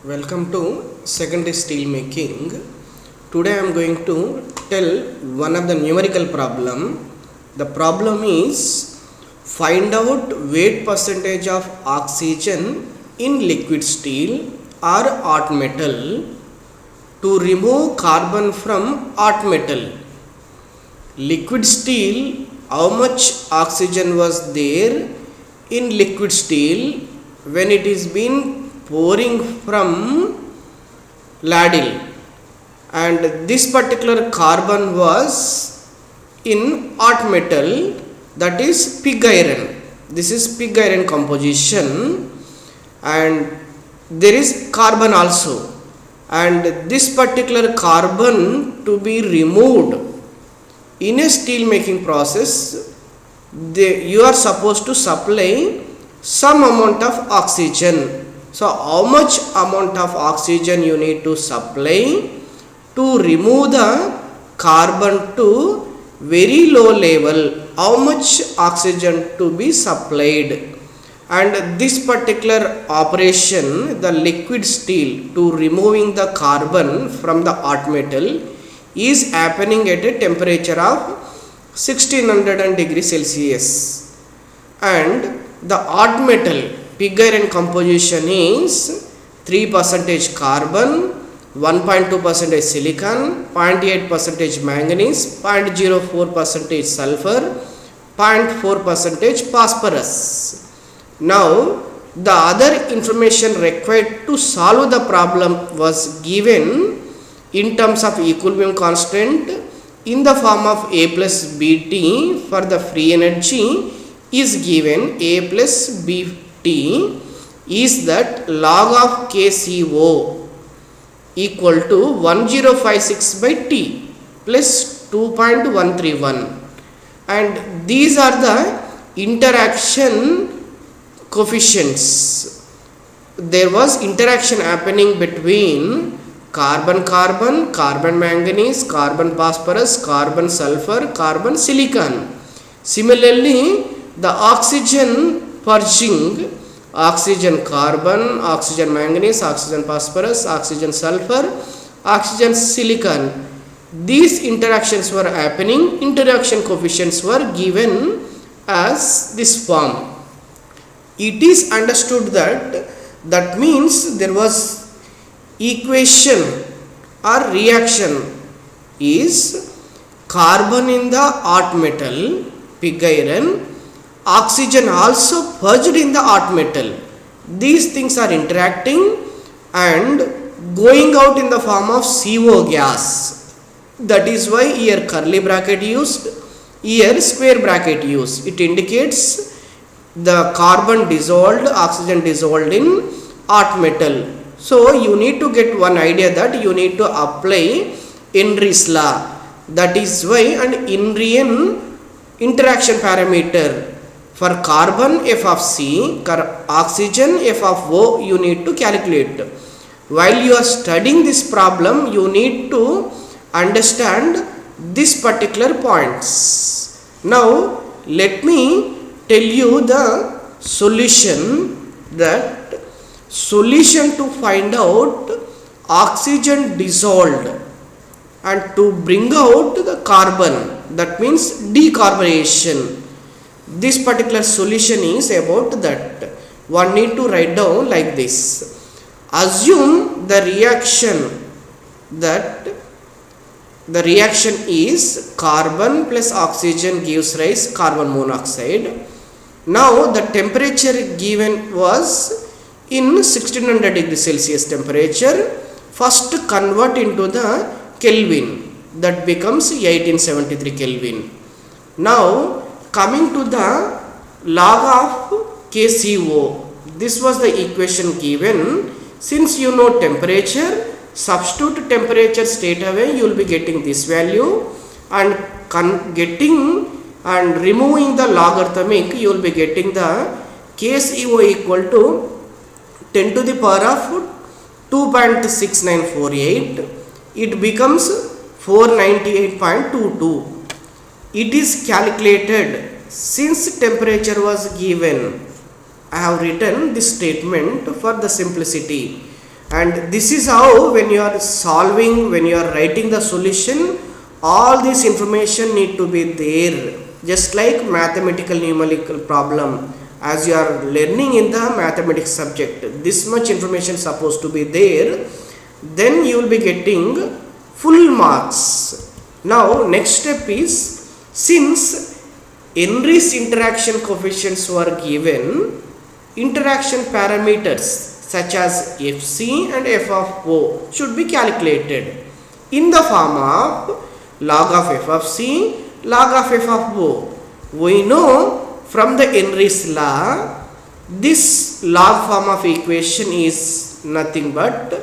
Welcome to secondary steel making. Today I am going to tell one of the numerical problem. The problem is find out weight percentage of oxygen in liquid steel or hot metal to remove carbon from hot metal. Liquid steel, how much oxygen was there in liquid steel when it is been pouring from ladle, and this particular carbon was in hot metal, that is pig iron. This is pig iron composition and there is carbon also, and this particular carbon to be removed in a steel making process, you are supposed to supply some amount of oxygen. So how much amount of oxygen you need to supply to remove the carbon to very low level, how much oxygen to be supplied, and this particular operation, the liquid steel to removing the carbon from the hot metal, is happening at a temperature of 1600 degrees Celsius, and the hot metal pig iron composition is 3% carbon, 1.2% silicon, 0.8% manganese, 0.04% sulfur, 0.4% phosphorus. Now the other information required to solve the problem was given in terms of equilibrium constant in the form of A plus Bt. For the free energy is given A plus Bt is that log of KCO equal to 1056 by T plus 2.131, and these are the interaction coefficients. There was interaction happening between carbon carbon, carbon manganese, carbon phosphorus, carbon sulfur, carbon silicon. Similarly, the oxygen purging, oxygen carbon, oxygen manganese, oxygen phosphorus, oxygen sulfur, oxygen silicon, these interactions were happening. Interaction coefficients were given as this form. It is understood that means there was equation or reaction is carbon in the hot metal pig iron, oxygen also purged in the hot metal. These things are interacting and going out in the form of CO gas. That is why here curly bracket used, here square bracket used. It indicates the carbon dissolved, oxygen dissolved in hot metal. So you need to get one idea that you need to apply Henry's law. That is why an Henryan interaction parameter for carbon F of C, oxygen F of O, you need to calculate. While you are studying this problem, you need to understand this particular points. Now let me tell you the solution, that solution to find out oxygen dissolved and to bring out the carbon, that means decarbonation. This particular solution is about that. One need to write down like this. Assume the reaction, that the reaction is carbon plus oxygen gives rise carbon monoxide. Now the temperature given was in 1600 degrees Celsius temperature. First convert into the Kelvin, that becomes 1873 Kelvin. Now coming to the log of KCO, this was the equation given. Since you know temperature, substitute temperature straight away, you will be getting this value, and getting and removing the logarithmic, you will be getting the KCO equal to 10 to the power of 2.6948. It becomes 498.22. It is calculated since temperature was given. I have written this statement for the simplicity. And this is how when you are solving, when you are writing the solution, all this information need to be there, just like mathematical numerical problem. As you are learning in the mathematics subject, this much information supposed to be there, then you will be getting full marks. Now next step is, since Henry's interaction coefficients were given, interaction parameters such as Fc and f of O should be calculated in the form of log of f of c, log of f of O. We know from the Henry's law, this log form of equation is nothing but,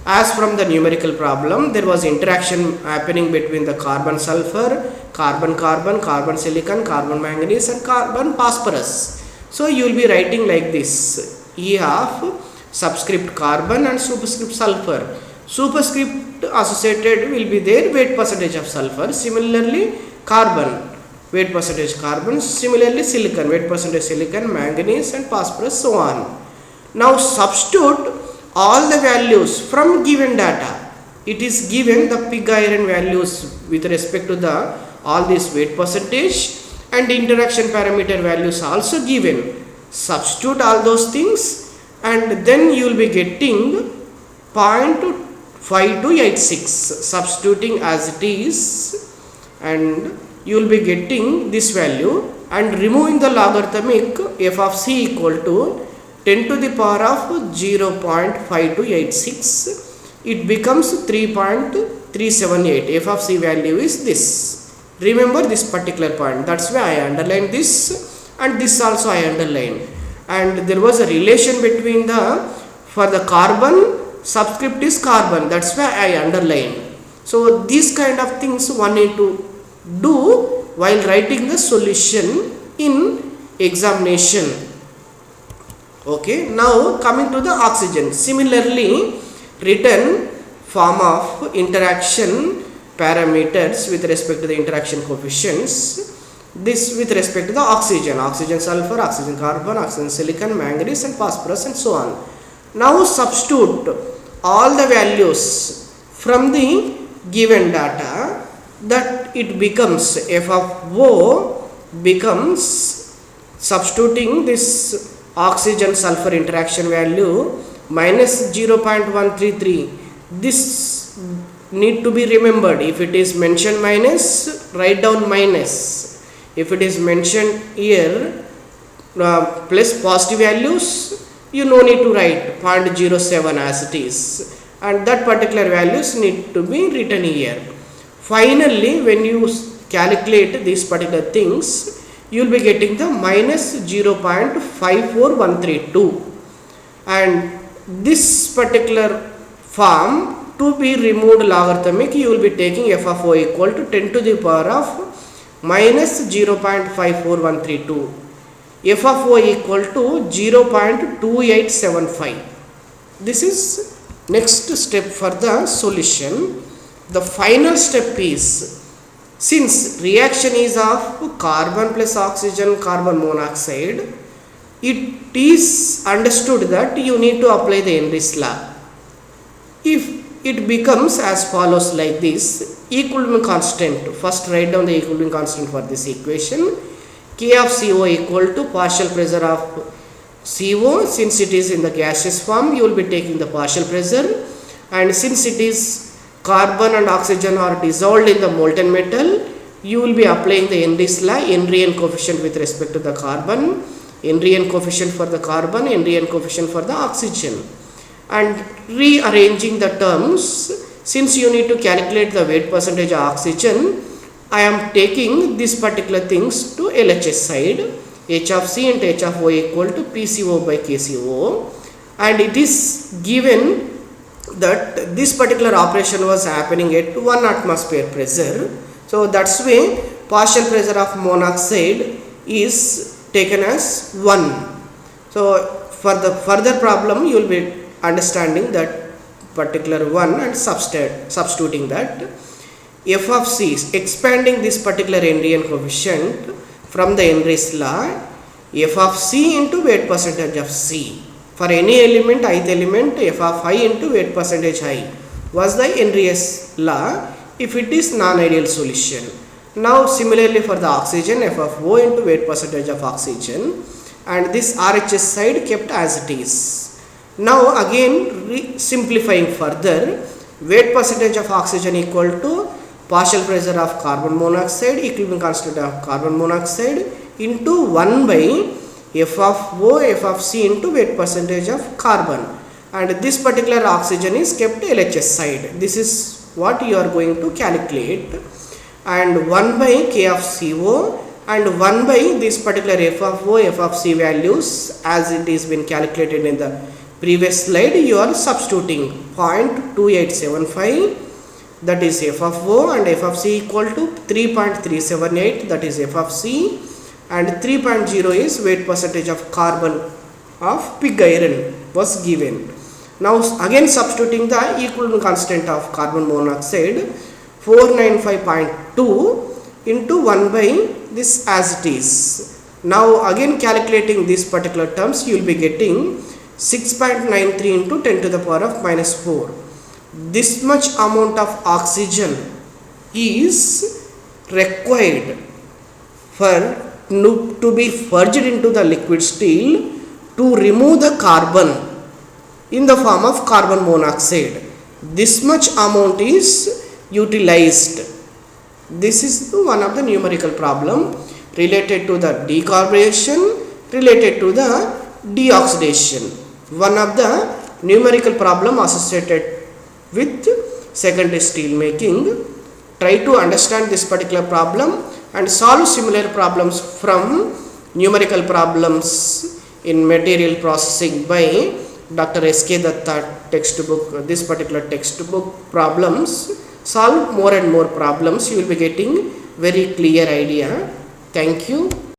as from the numerical problem, there was interaction happening between the carbon sulfur, carbon carbon, carbon silicon, carbon manganese and carbon phosphorus. So you will be writing like this: E of subscript carbon and superscript sulfur. Superscript associated will be there weight percentage of sulfur. Similarly carbon, weight percentage carbon. Similarly silicon, weight percentage silicon, manganese and phosphorus, so on. Now substitute all the values from given data. It is given the pig iron values with respect to the all this weight percentage, and interaction parameter values also given. Substitute all those things and then you will be getting 0.5286, substituting as it is, and you will be getting this value, and removing the logarithmic, f of c equal to 10 to the power of 0.5286, it becomes 3.378. f of c value is this. Remember this particular point, that's why I underline this, and this also I underline. And there was a relation between the, for the carbon, subscript is carbon, that's why I underline. So these kind of things one need to do while writing the solution in examination. Okay, now coming to the oxygen. Similarly written form of interaction parameters with respect to the interaction coefficients. This with respect to the oxygen, oxygen sulfur, oxygen carbon, oxygen silicon, manganese and phosphorus and so on. Now substitute all the values from the given data, that it becomes f of O becomes, substituting this oxygen sulfur interaction value minus 0.133. This need to be remembered. If it is mentioned minus, write down minus. If it is mentioned here plus positive values, you no need to write 0.07 as it is, and that particular values need to be written here. Finally when you calculate these particular things, you will be getting the minus 0.54132, and this particular form, to be removed logarithmic, you will be taking f of O equal to 10 to the power of minus 0.54132, f of O equal to 0.2875. This is next step for the solution. The final step is, since reaction is of carbon plus oxygen, carbon monoxide, it is understood that you need to apply the Henry's law. If it becomes as follows like this: equilibrium constant, first write down the equilibrium constant for this equation. K of CO equal to partial pressure of CO. Since it is in the gaseous form, you will be taking the partial pressure, and since it is carbon and oxygen are dissolved in the molten metal, you will be applying the Henry's law, Henryan coefficient with respect to the carbon, Henryan coefficient for the carbon, Henryan coefficient for the oxygen, and rearranging the terms. Since you need to calculate the weight percentage of oxygen, I am taking these particular things to LHS side. H of C and H of O equal to PCO by KCO, and it is given that this particular operation was happening at 1 atmosphere pressure. So that's why partial pressure of monoxide is taken as 1. So for the further problem, you will be understanding that particular one and substituting that. F of C is expanding this particular Henryan coefficient from the Henry's law, f of C into weight percentage of C. for any element, ith element, f of I into weight percentage I was the Henry's law if it is non-ideal solution. Now similarly for the oxygen, f of O into weight percentage of oxygen, and this RHS side kept as it is. Now again simplifying further, weight percentage of oxygen equal to partial pressure of carbon monoxide, equilibrium constant of carbon monoxide into 1 by f of O, f of C into weight percentage of carbon, and this particular oxygen is kept LHS side. This is what you are going to calculate, and 1 by K of CO and 1 by this particular f of O, f of C values as it is been calculated in the previous slide. You are substituting 0.2875, that is f of O, and f of C equal to 3.378, that is f of C, and 3.0 is weight percentage of carbon of pig iron was given. Now again substituting the equilibrium constant of carbon monoxide 495.2 into 1 by this as it is. Now again calculating these particular terms, you will be getting 6.93 into 10 to the power of minus 4. This much amount of oxygen is required for to be purged into the liquid steel to remove the carbon in the form of carbon monoxide. This much amount is utilized. This is one of the numerical problem related to the decarburization, related to the deoxidation. One of the numerical problem associated with secondary steel making. Try to understand this particular problem and solve similar problems from numerical problems in material processing by Dr. S.K. Datta textbook. This particular textbook problems, solve more and more problems, you will be getting very clear idea. Thank you.